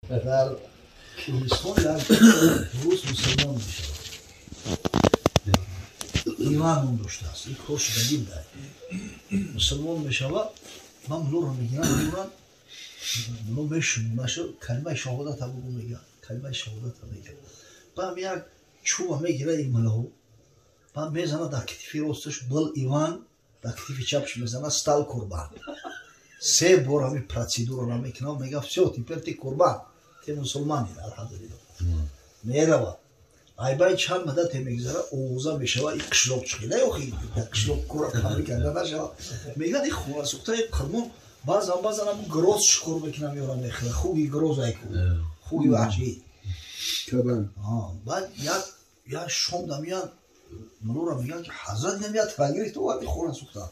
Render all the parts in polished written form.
در کلیسان یک روز مسلمان میشه ایمان اون داشته است این کارش بدیم داره مسلمان میشه و من منو رو میگیرم منو میشه کلمه شهادت هم بگو میگم کلمه شهادت هم میگم با هم یک چوب میگیره این ملهو با میزنه در کتفی راستش بل ایوان در کتفی چپش میزنه стал قربان سه بار همین پروسیدور رو میکنه میگه все теперь ты قربان ти مسلمانی الحمدلله میره айбай чанд муддат мегзара овоза мешава ин қишлоқ чиқида ёхи қишлоқ кора қабул карда нашава мегӯяд ин хунасухтаи қирмон баъзан гроз шикор мекунам ёрам мехӯра хуги гроз айку хуги ваҳшӣ баъд як шом дамияд манора мегӯяд ки ҳазрат намияд фагири то вақти хунасухта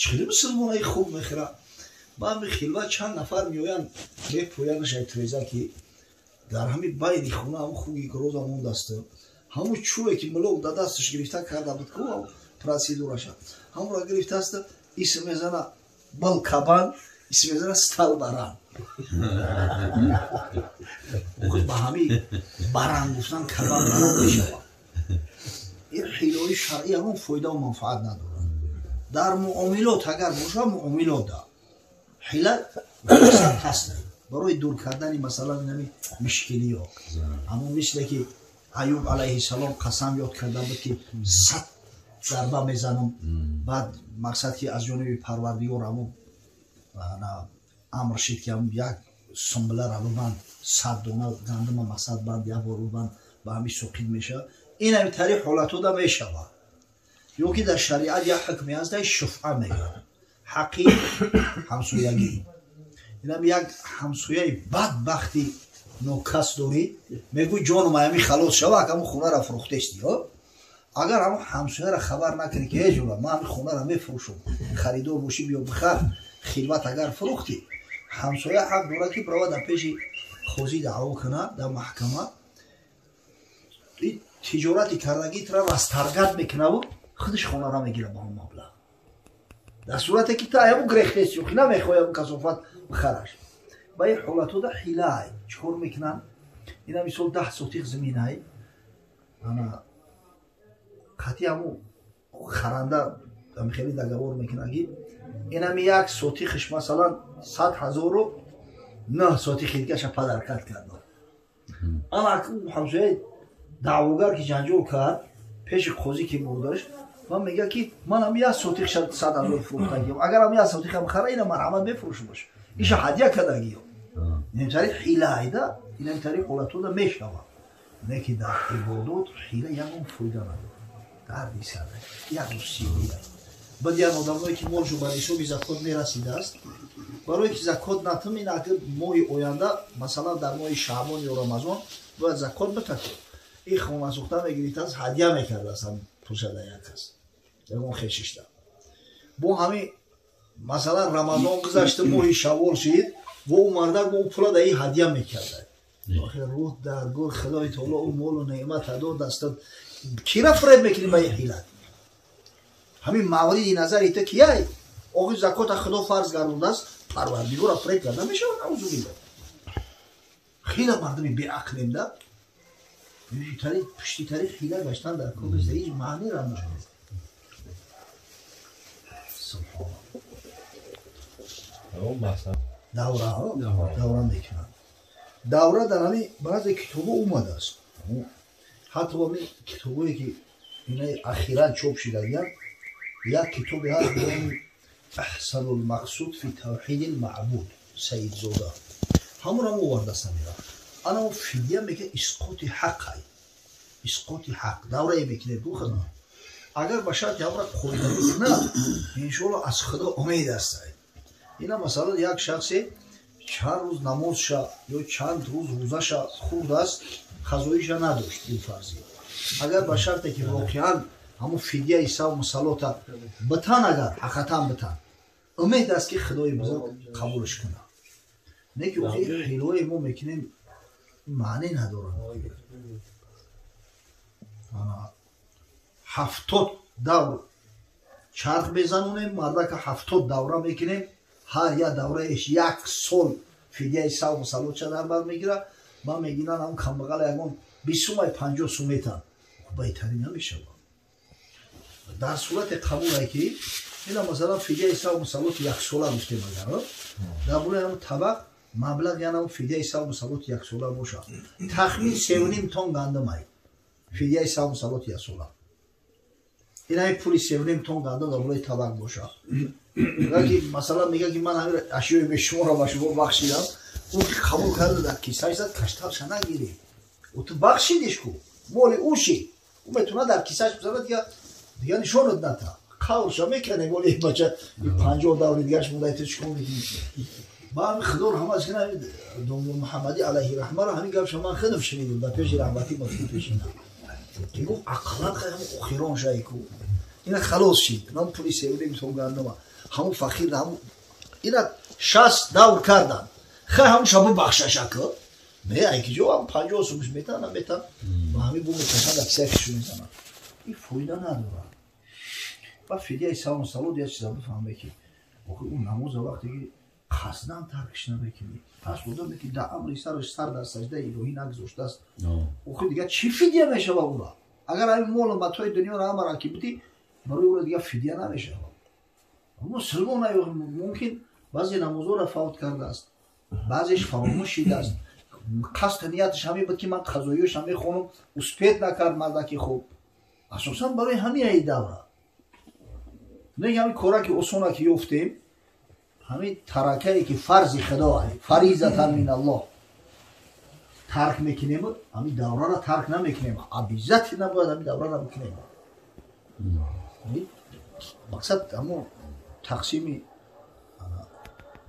чиқиди мусулмонаи хуб мехӯра баъд мехилва чанд нафар меоянд мепӯяндаш айтреза ки дар ҳамин байни хона ҳамун хуги гроза мондааст ҳамун чӯбе ки мулок да дасташ гирифта карда буд ку процедураша ҳамунро гирифтааст исм мезана балкабан исм мезана стал баран ба ҳамин баран гуфтан кабан баран мешавад ин ҳилои шаръӣ ҳамун фоида ва манфаат надорад дар муомилот агар боша муомилота ҳила ҳаст برای دور کردن مثلا نمی مشکلی ها اما مثل که ایوب علیه السلام قسم یاد کرده بود که 100 ضربه میزنم بعد مقصد که از جانب پروردگار همون امر شد که هم یک سنبله را ببند 100 دانه گندم مقصد بند یک بار ببند به همین سقید میشه این همین طریق حالت ها میشه یا که در شریعت یک حکمی هست شفعه میگن حقی همسویگی اینم یک همسویه بدبختی نوکس داری میگوی جانم همی خلاص شوه که همون خونه را فروختشتی اگر همون همسویه را خبر نکنی که ایجولا ما همین خونه را میفروشم خریدار باشی بیا بخر خدمت اگر فروختی همسویه حق داره که برای در پیش خوزی دعوا کنه در محکمه این تجارتی کردگیت را رسترگت میکنه و خودش خونه را میگیره با هم مبلغ در صورتی که تا همون گرختیستی که نمیخواه همون کسافت بخرش با این حالتو در حیله های چکار میکنن این هم مثال 10 سوتیق زمین های قطعی همون خرنده هم خیلی دگوار میکنن این هم یک سوتیقش مثلا 100,000 رو 9 سوتیق دیگهش پدرکت کرده اما همسویه دعوگر که جنجال کرد پیش خوزی که بردارش من میگه که من هم یک سوتیق 100,000 فروختگیم اگر هم یک سوتیق هم خره این مرحمت بفروشم باشه ایش هدیه کردگیم این طریق حیله ایده این طریق حالتو ده میشنوه نه که در عبادات حیله یک اون فایده نداره دردی سرده یک اون سیویه بعد یک آدمایی که مال جو برای حساب زکات میرسیده است برای که زکات نتم این اگر ماه آینده مثلا در ماه شعبان یا رمضان باید زکات بتکن این خونه سوخته میگیرید از هدیه میکرده است هم پوشده یک کس اون خیششته با همین مثلا رمضان گذشته ماه شوال شد و اون مردک با اون پولا در این هدیه میکرده آخه روح درگاه خدای تعالی اون مال و نعمت داد دستد کی را فریب میکنیم به این حیلت همین موردی نظر ایتا کیه آقای زکات خدا فرض گردونده است پروردگار را فریب کرده میشه نعوذ بالله خیلی مردمی بی عقلیم ده پشتی طریق حیله گشتن در کار هیچ معنی را نداره دوره میکنن دوره در همین بعضی کتابه اومده است حتی با این کتابه که اینه اخیرا چوب شده یک کتابی هست به احسن المقصود فی توحید المعبود سید زوده همون هم آورده است انا اون فیدیه میگه اسقاط حق های اسقاط حق دوره میکنه دو خدمه اگر باشد یا برای خویده نه انشاءالله از خدا امید است اینا مثلا یک شخصی چند روز نماز شد یا چند روز روزه شد خورد است خضایش نداشت این فرضی اگر به شرطی که واقعا همون فدیه ایسا و مسلات بتن اگر حقیقتا بتن امید است که خدای بزرگ قبولش کنه نه که اوخی حیلوی ما میکنیم معنی نداره 70 دور چرخ بزنونیم مرده که 70 دوره میکنیم هر یک دوره ایش 1 سال фидияи савму салотча дар бар мегира ма мегинан ҳам камбағал ягон 20 сумай 50 сум метан беҳтарӣ намешавад дар сурати қабуле ки ина масалан фидияи савму салоти яксола гуфтем агар дар бораи ҳам табақ маблағ янам фидияи савму салоти яксола бошад тахмин 3.5 тон гандамай фидияи савму салоти яксола инаи пули 3.5 тон гандам дар бораи табақ бошад масалан мега ки ман ҳамин ашёи бешуморо ба шумо бахшидам ӯ ки қабул карда дар кисаашад каштарша нагирӣ ӯ ту бахшидиш ку моли ӯши ӯ метавонад дар кисааш бизанад дига нишонат ната қавлша мекане моли бача 50 даври дигааш мондаи ту чикор мекунӣ ба ҳамин худор ҳамааш кина донор муҳаммадӣ алайҳи раҳмаро ҳамин гапша ман хеле шунидам дар пеши раҳмати муфти пешина гу ақлан ҳамн охирон шаи ку ина халос шид ман пули севдем тон гандама ҳамун фақир ҳамун ина 60 давр кардан хе ҳамун шабу бахшашака не айкиҷо ҳам 50 сумш метана метан ба ҳамин бу меташан дар кисафишу мезанад ин фоида надорад ба фидияи савму салот я чиза бифаҳме ки охи ӯ намоза вақте ки қасдан таркиш намекунӣ пас одаме ки дар амри сараш сар дар саҷдаи илоҳӣ нагзоштааст охи дига чӣ фидия мешава ура агар ҳамин молу матои дунёро ҳамара ки будӣ барои ура дига фидия намешава мусулмон мумкин баъзе намозҳоро фавт кардааст баъзеш фаромӯш шидааст қасд нияташ ҳамин буд ки ман қазоиёша мехонам успет накард мардаки хуб асосан барои ҳамин давра не ҳамин кора ки осона ки ёфтем ҳамин таракае ки фарзи худоае фаризатан мин аллоҳ тарк мекунем ҳамин давраро тарк намекунем абизати набояд ҳамин давраро бикунем мақсад ҳамон тақсими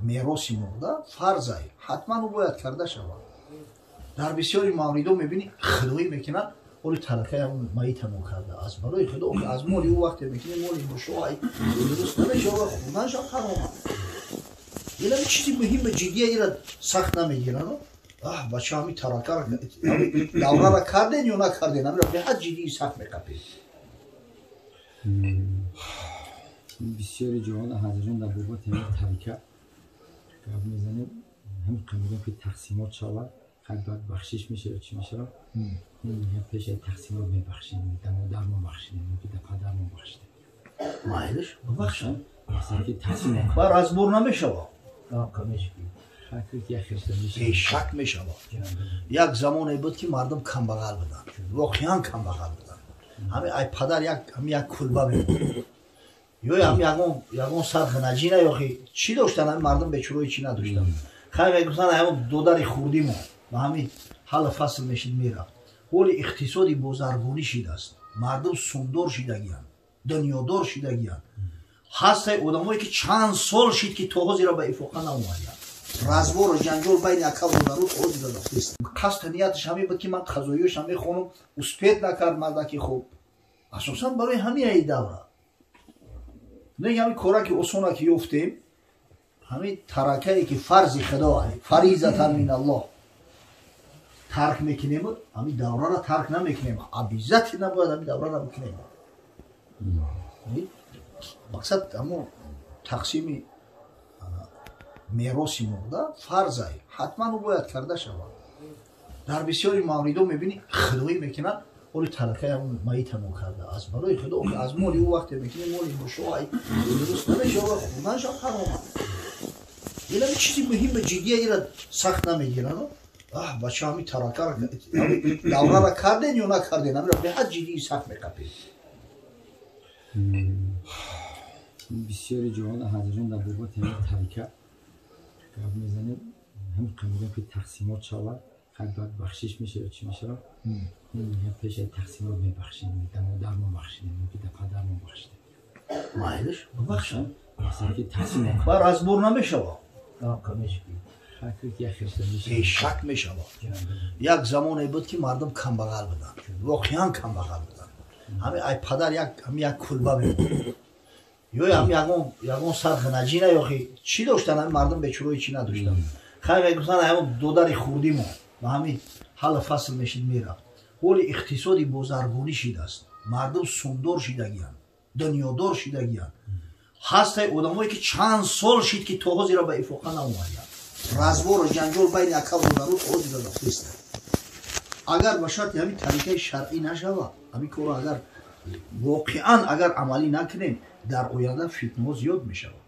мероси мурда фарзай ҳатман ӯ бояд карда шавад дар бисёри мавридо мебинӣ худоӣ мекунад оли таракаи ҳамон маитамон карда аз барои худо аз моли ӯ вақте мекунӣ моли мушоай дуруст намешавад хурданшам ҳарома ина чизи муҳима ҷиддия ира сахт намегиранд бача ҳамин таракаро давраро карден ё накарден ҳамира беҳад ҷиддии сахт меқапед бисёри ҷавон ҳазирон дар бобати ҳамин тарика гап мезанем ҳамин қамидон ки тақсимот шавад как бояд бахшиш мешавад чӣ мешавад пешаи тақсимот мебахшем дар модармон бахшидем ки дар падармон бахшидем майлиш бабахшам масалан ки тақсимот бар разбор намешавад бешак мешавад як замоне буд ки мардум камбағал буданд воқеан камбағал буданд ҳамин ай падар ҳамин як кулба мебуд ё ягон сар ханаҷина ёхи чӣ доштан ҳамин мардум бечурои чӣ надоштанд хай мегуфтанд ҳамин додари хурдимо ба ҳамин ҳалла фасл мешид мерафт ҳоли иқтисоди бозаргонӣ шидааст мардум сумдор шидагиянд дунёдор шидагиянд ҳастай одамое ки чанд сол шид ки то ҳозира ба ифоқа наомадиянд разбору ҷанҷол байни акаву даруд ҳозира дафтест қасд нияташ ҳамин буд ки ман қазоиёша мехонам успет накард мардаки хуб асосан барои ҳамин давра не ҳамин кора ки осона ки ёфтем ҳамин таракае ки фарзи худоае фаризатан мин аллоҳ тарк мекунем ҳамин давраро тарк намекунем абизати набояд ҳамин давраро бикунем мақсад ҳамон тақсими мероси мурда фарзай ҳатман ӯ бояд карда шавад дар бисёри мавридо мебинӣ худоӣ мекунад оли таракаи ҳамон маитамон карда аз барои худо аз моли ӯ вақте мекунӣ моли мушоай дуруст намешавад хурданшам ҳарома ина чизи муҳима ҷиддия ира сахт намегиранд бача ҳамин таракаро давраро карден ё накарден ҳамира беҳад ҷиддии сахт меқапед бисёри ҷавон ҳазирон дар бобати ҳамин тарика гап мезанем ҳамин қамидон ки тақсимот шавад как бояд бахшиш мешавад чӣ мешавад пешаи тақсимот мебахшем дар модармон бахшидем ки дар падармон бахшидем майлиш бабахшам масалан ки тақсимот бар разбор намешавад бешак мешавад як замоне буд ки мардум камбағал буданд воқеан камбағал буданд ҳамин ай падар ҳамин як кулба мебуд ё ягон сар ханаҷина ёхи чӣ доштан ҳамин мардум бечурои чӣ надоштанд хай мегуфтанд ҳамон додари хурдимо ба ҳамин ҳалла фасл мешид мерафт ҳоли иқтисоди бозаргонӣ шидааст мардум сумдор шидагиянд дунёдор шидагиянд ҳастай одамое ки чанд сол шид ки то ҳозира ба ифоқа наомадиянд разбор ҷанҷол байни ака бодару оди дада фист агар ба шарти ҳамин тариқаи шаръӣ нашава ҳамин корро агар воқеан агар амалӣ накунем дар оянда фитнаҳо зиёд мешавад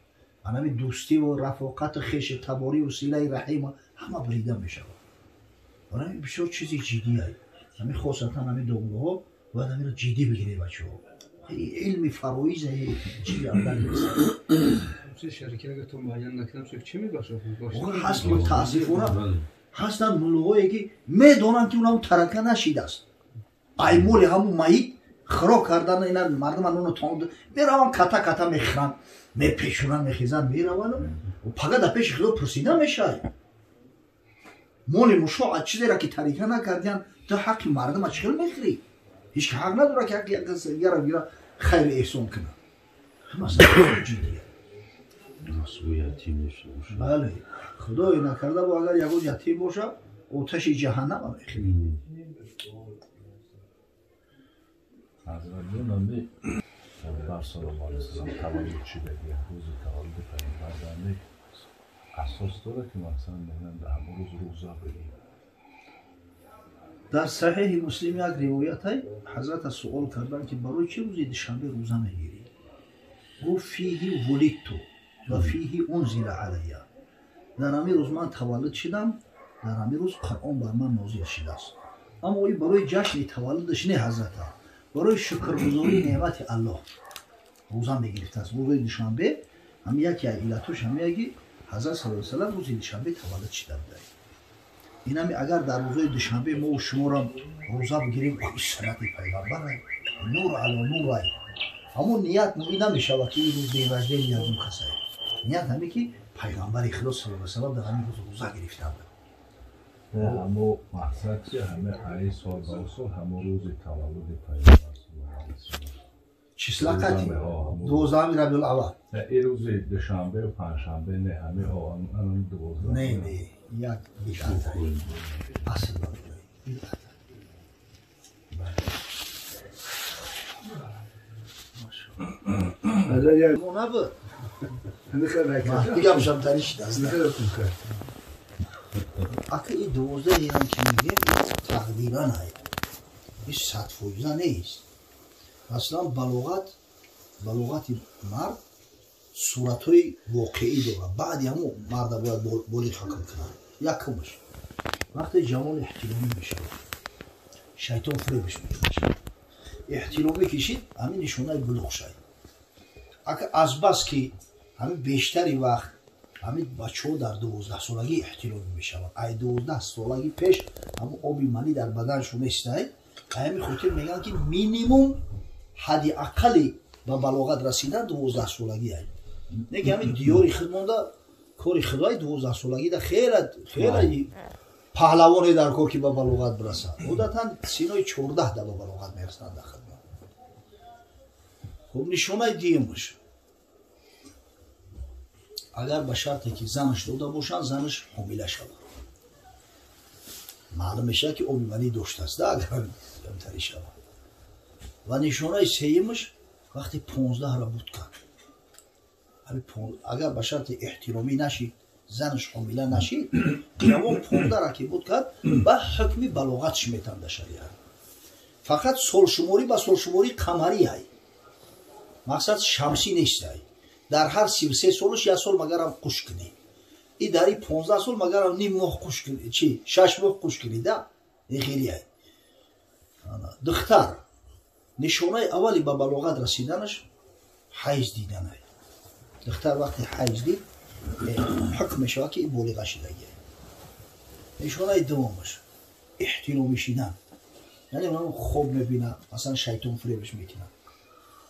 ҳамин дӯстиву рафоқату хеши таборию силаи раҳима ҳама брида мешавад ҳамин бисёр чизи ҷиддияй ҳамин хосатан ҳамин домлаҳо бояд ҳаминро ҷиддӣ бигирем бачаҳо علمی فرویز چی اندر نیست شرکت اگه تو معین نکنم چی میبخشه هست متاسفانه هستن ملوهایی که میدونن که اونم ترکه نشیده است ایمول همون مایید خراب کردن اینا مردم اونو تاند میروان کتا کتا میخرن میپیشونن میخیزن میروان و فقط پیش خدا پرسیده میشه مولی مشاع چیزی را که تریکه نکردن تو حق مردم چخیل میخری هیچ حق نداره که حق یه را خیر احسان کنه مثلا جدیه نصب یتیم باشه بله خدای نکرده با اگر یکو یتیم باشه آتش جهنم هم میخوره حضرت نبی پیامبر صلی الله علیه و سلم تولد شده روز تولد پیامبر زنده اساس داره که مثلا بگن به همون روز روزه بگیریم در صحیح مسلم یک روایت های حضرت سوال کردن که برای چه روزی دوشنبه روزه میگیری گفت فیه ولدت و فیه انزل علی در همین روز من تولد شدم در همین روز قرآن بر من نازل شده است اما این برای جشن تولدش نه حضرت برای شکرگزاری نعمت الله روزه میگرفته است روز دوشنبه هم یکی از علتش هم یکی حضرت صلی الله علیه و سلم روز دوشنبه تولد شده بود اینمی اگر در روزهای دوشنبه ما و شما را روزه بگیریم سنت پیغمبر نور علی نور ای همون نیت موی نمیشود که این روز دیوجده نیازم خسته نیت همی که پیغمبر خدا صلی الله علیه و سلم در همین روز روزه گرفته بود همون مقصد چیه همه ای سال با سال همون روز تولد پیغمبر صلی الله علیه و سلم چیسلا قطعی 12 ربیع الاول این روز دوشنبه و پنجشنبه نه همه آن 12 نه یک بیشتر اصل داره مونه بود دیگه بشم تریشید از اگه این 12 هم که میگه تقدیرا نه این 100% نیست اصلا بلوغت مرد صورت های واقعی داره بعد همون مرد باید بولی حکم کنه یکمش وقتی جمال احترامی میشه شیطان فریبش میشه احترامی کشید همین نشونه بلوغ شد اگه از بس که همین بیشتری وقت همین بچه ها در 12 سالگی احترامی میشود ای 12 سالگی پیش همون آبی منی در بدنشون نیسته همین خاطر میگن که مینیموم حدی اقلی با بلاغت رسیدن 12 سالگی هست نگه همین دیاری خدمانده کاری خدای 12 سالگی در خیلی پهلوانی در کار که با بلاغت برسد عادتا سینای 14 در با بلاغت میرسند در خدمت خب نشونه دیگه‌اش اگر به شرطی که زنش داده باشن زنش حامله شود معلوم میشه که آبی منی داشته است اگر کمتری شود و نشونه سومش وقتی 15 را بود کرد اگر به شرط احترامی نشید زنش حامله نشید جوان 15 را که بود کرد به حکم بلاغتش میتونده شریعت فقط سالشماری با سالشماری قمری هست مقصد شمسی نیست در هر 33 سالش یک سال مگرم قش کنی این در این 15 سال مگرم نیم ماه قش کنی چی 6 ماه قش کنی ده این خیلی هست دختر نشانه اولی به بلاغت رسیدنش حیض دیدن دختر وقتی حیض دید حکم شده که این بالغ شدگی نشانه دومش احترامی شدن یعنی من خوب میبینه مثلا شیطان فریبش میکنه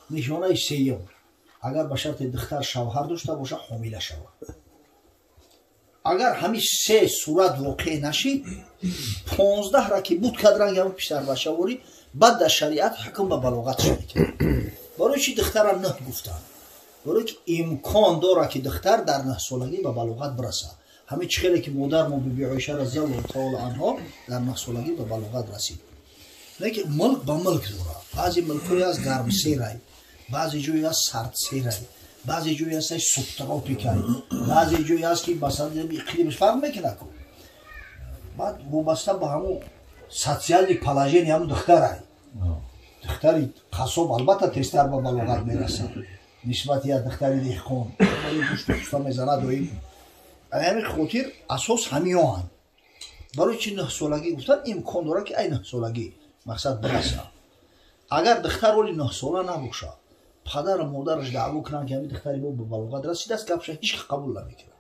نشانه سوم اگر به شرط دختر شوهر داشته باشه حامله شود اگر همین سه صورت واقع نشید 15 را که بود کدرنگ همون پیشتر بشواری بعد در شریعت حکم به بلاغت شده برای چی دختر را نه گفتن برای که امکان داره که دختر در 9 سالگی به بلاغت برسه همین چخیلی که مادر ما بی عایشه رضی الله تعالی عنها در 9 سالگی به بلاغت رسید نه که ملک با ملک داره بعضی ملک‌های از گرم سیرای بعضی جایی از سرد سیرای بعضی جایی هست سوبتروپیکال، بعضی جایی هست که مثلا اقلیمش فرق میکنه. بعد وابسته به همون سوسیال پلاژین هم دخترای دختری قصاب البته تستر به بلوغت میرسه نسبت یا دختری دیخون ولی گوشت میزنه دویم همین خاطر اساس همیان برای چی 9 سالگی گفتن امکان داره که ای 9 سالگی مقصد برسه اگر دختر ولی 9 ساله نباشه پدر و مادرش دعوا کنن که همین دختری به بلوغت رسیده است گپش هیچ قبول نمیکنه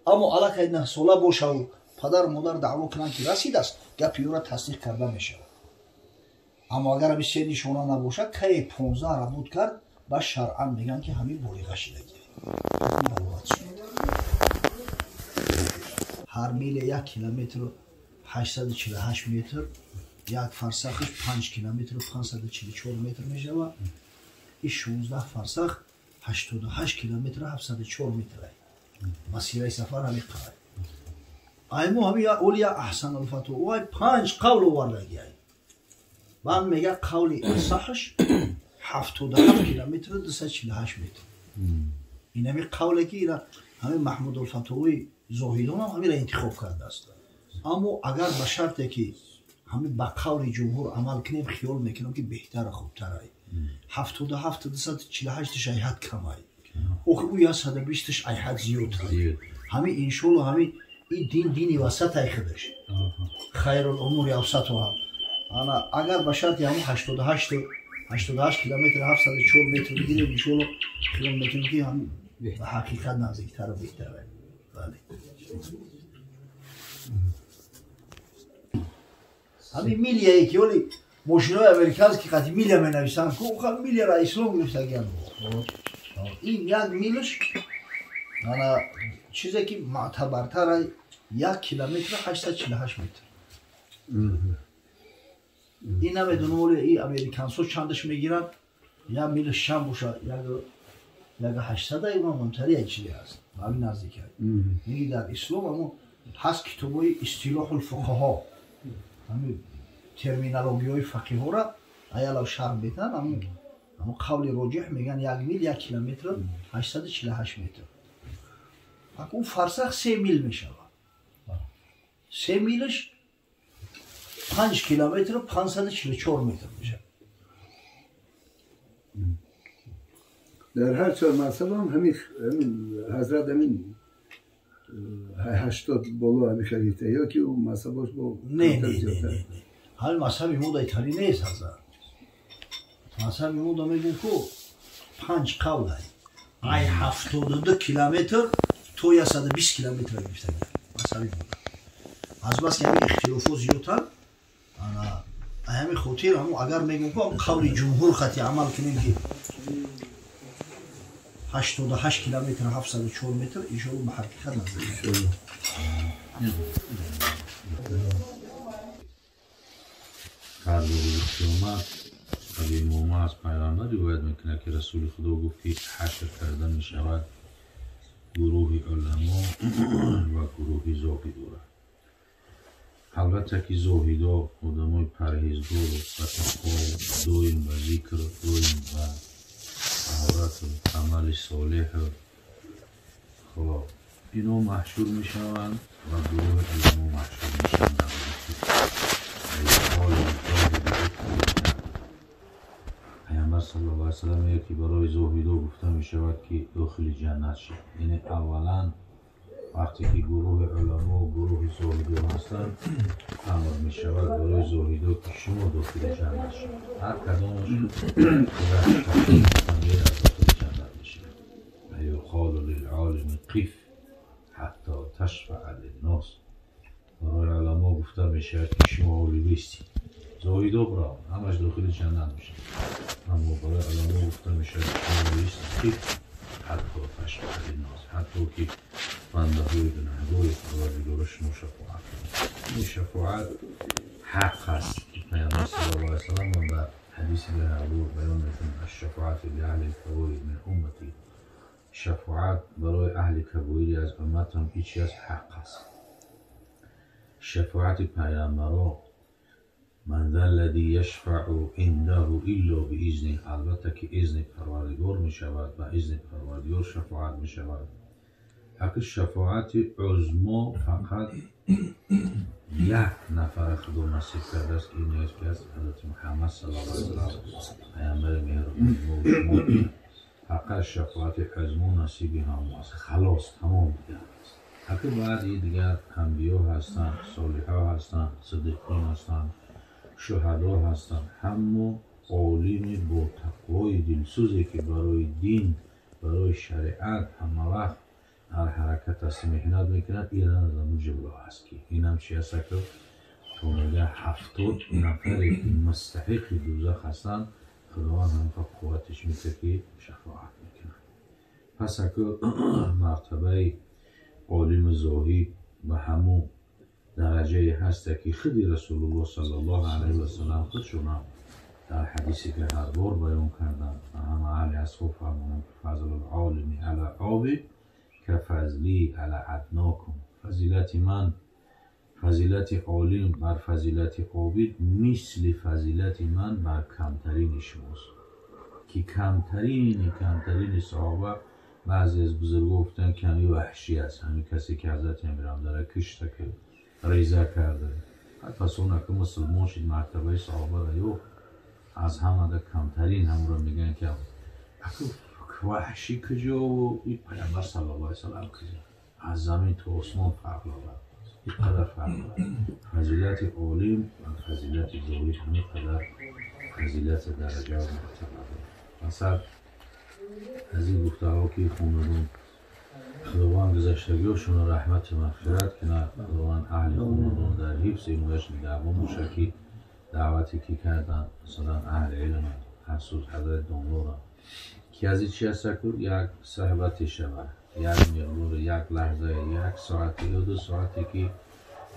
اما الان 9 ساله باشه و پدر و مادر دعوا کنن که رسیده است گپی او را تصدیق کرده میشه اما اگر همی سنی شونه نباشه که 15 را بود کرد با شرعا میگن که همین بلیغه شدگی هر میل 1 کیلومتر 848 متر یک فرسخش 5 کیلومتر 544 متر میشه و این 16 فرسخ 88 کیلومتر 704 متر مسیره سفر همین قرار ایمو همی اولیا احسن الفتوى 5 قول وردگی بعد میگه قولی اصحش 77 کیلومتر 248 متر این همی قولی که همین محمود الفتوی زاهدان هم همین را انتخاب کرده است اما اگر به شرطی که همین با قول جمهور عمل کنیم خیال میکنم که بهتر خوبتر ای 77 248 ایحد کم ای او یا 120 ایحد زیاد همین انشالله همین این دینی وسط ای خودش خیر الامور اوسطها انا اگر به شرطی همین 88 کیلومتر 704 متر بگیریم انشالله خیال میکنم که همین به حقیقت نزدیکتر و بهتر ای بله همین میلیه که ولی ماشینای امریکاست که قطعی میلیه می نویسن که اون میلیه را اسلام گرفته گرم این 1 میلش انا چیزی که معتبرتر 1 کیلومتر 848 متر این نمیدونه ولی این امریکانسو چندش میگیرن 1 میلش شم باشه یک 800 ایوان منطقه چیزی هست همین نزدیک هست میگی در اسلام اما هست کتابای اصطلاح الفقها همین ترمینولوژی های فقیه ها را ایالا شرح بدن اما قول راجح میگن 1 میل 1 کیلومتر 848 متر اون فرسخ 3 میل میشه 3 میلش 5 کیلومتر 544 متر میشه در هر 4 مذهب هم همین حضرت همین 80 بالا همین خریده یا که اون مذهباش با نه حال مذهب ما ایتالی نیست حضرت مذهب ما میگن که 5 قول ای 72 کیلومتر تو 120 کیلومتر گرفته مذهب ما از بس که همین اختلافات زیادتر انا همین خاطر هم اگر میگن که قول جمهور خطی عمل کنیم که 88 کیلومتر 704 متر انشاءالله به حقیقت نزدیک قرض قیامت قبیل موما از پیغمبر روایت میکنه که رسول خدا گفت که حشر کردن میشود گروه علما و گروه زاهدو را البته که زاهدا آدمای پرهیزگار و تقوا دویم و ذکر دویم و طهارت و عمل صالح خب اینا محشور میشوند و گروه علما محشور میشوند پیامبر صلی الله علیه و سلم میگه که برای زاهدا گفته میشود که داخل جنت شد یعنی اولا وقتی که گروه علما و گروه زاهدا هستند امر میشود برای زاهدا که شما داخل جنت شد هر کدامش يقال للعالم قف حتی تشفع للناس برای علما گفته میشه که شما اولی بیستید زاهدا برا همش داخل جنت میشه اما برای علما گفته میشه که شما بیستید قف حتی تشفع للناس حتی که بنده های گناهگار پروردگار شما شفاعت کنید این شفاعت حق هست که پیامبر صلی الله علیه و سلم در حدیث بهادور بیان میکنه الشفاعت لاهل الکبائر من امتی شفاعت برای اهل کبائر از امت هم هیچی از حق است شفاعت پیامبران من ذا الذی یشفع عنده الا باذنه. البته که اذن پروردگار می شود و اذن پروردگار شفاعت می شود. اگر شفاعت عظما فقط یک نفر خدا نصیب کرده است، این است که از حضرت محمد صلی الله علیه و سلم پیامبر مهربان. فقط شفاعت عظما نصیب همون است، خلاص تمام دیگر است. اگر بعدی دیگر انبیا هستند، صالحا هستند، صدیقین هستند، شهدا هستند، همه عالم با تقوای دلسوزی که برای دین، برای شریعت همه وقت هر حرکت است محنت میکنند. این از همون جمله هست که این هم چی هست که تو میگه 70 نفری که مستحق دوزخ هستند خداوند هم قوتش میده که شفاعت میکنند. پس اگر مرتبه عالم زاهد به همون درجه هست که خودی رسول الله صلی الله علیه و سلم خودشون در حدیثی که هر بار بیان کردن و همه اهل اصحاب فرمودن فضل العالم علی عابد که فضلی علی ادناکم. فضیلت من، فضیلت عالم بر فضیلت عابد مثل فضیلت من بر کمترین شماست. که کمترین صحابه بعضی از بزرگان گفتن کمی وحشی است، همین کسی که حضرت امیرام داره کشته که ریزه کرده. پس اون که مسلمان شد مرتبه صحابه را یو از همه در کمترین هم را میگن که وحشی کجا و این پیامبر صلی الله علیه و سلم کجا. از زمین تا آسمان فرق داره، اینقدر فرق داره. فضیلت عالم و فضیلت زاهد همینقدر فضیلت درجه و مرتبه داره. مثلا از این گفته‌ها که خوندم خداوند گذشتگی‌هاشون را رحمت و مغفرت کنه، خداوند اهل خونه‌دون در حفظ اینوش نگهبان باشه که دعوتی که کردن مثلا اهل علم خصوص حضرت دانلو که از این چی هست که یک صحبتی شود، یک مقدار، یک لحظه، یک ساعت یا 2 ساعتی که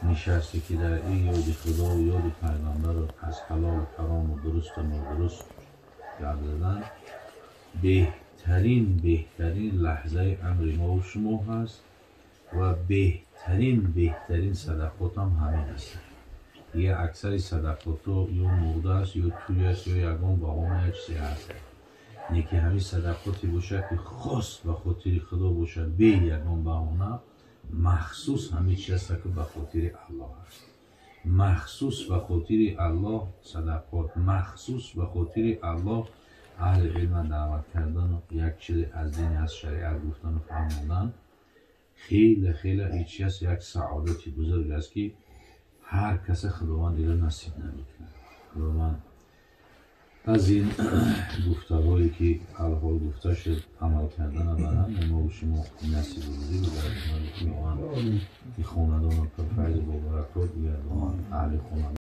نشستی که در این یاد خدا و یاد پیغمبر رو از حلال و حرام و درست و نادرست یاد دادن، بهترین لحظه امر ما و شما هست و بهترین صدقات هم همین هست. یه اکثر صدقات رو یا مرده است یا توی است یا یکان بهانه چیزی هست. یکی همین صدقاتی باشه که خاص به خاطر خدا باشه به یکان بهانه، مخصوص همین چیزی است که به خاطر الله هست. مخصوص به خاطر الله صدقات، مخصوص به خاطر الله اهل علم دعوت کردن و یک چیز از دین از شریعت گفتن و فرمودن. خیلی این چیز یک سعادتی بزرگ است که هر کس خداوند دیگر نصیب نمیکنه. خداوند از این گفته‌هایی که الحال گفته شد عمل کردن برن ما و شما نصیب بودی و در خداوند که خاندان و پرفیض با برکات بگردان اهل خاندان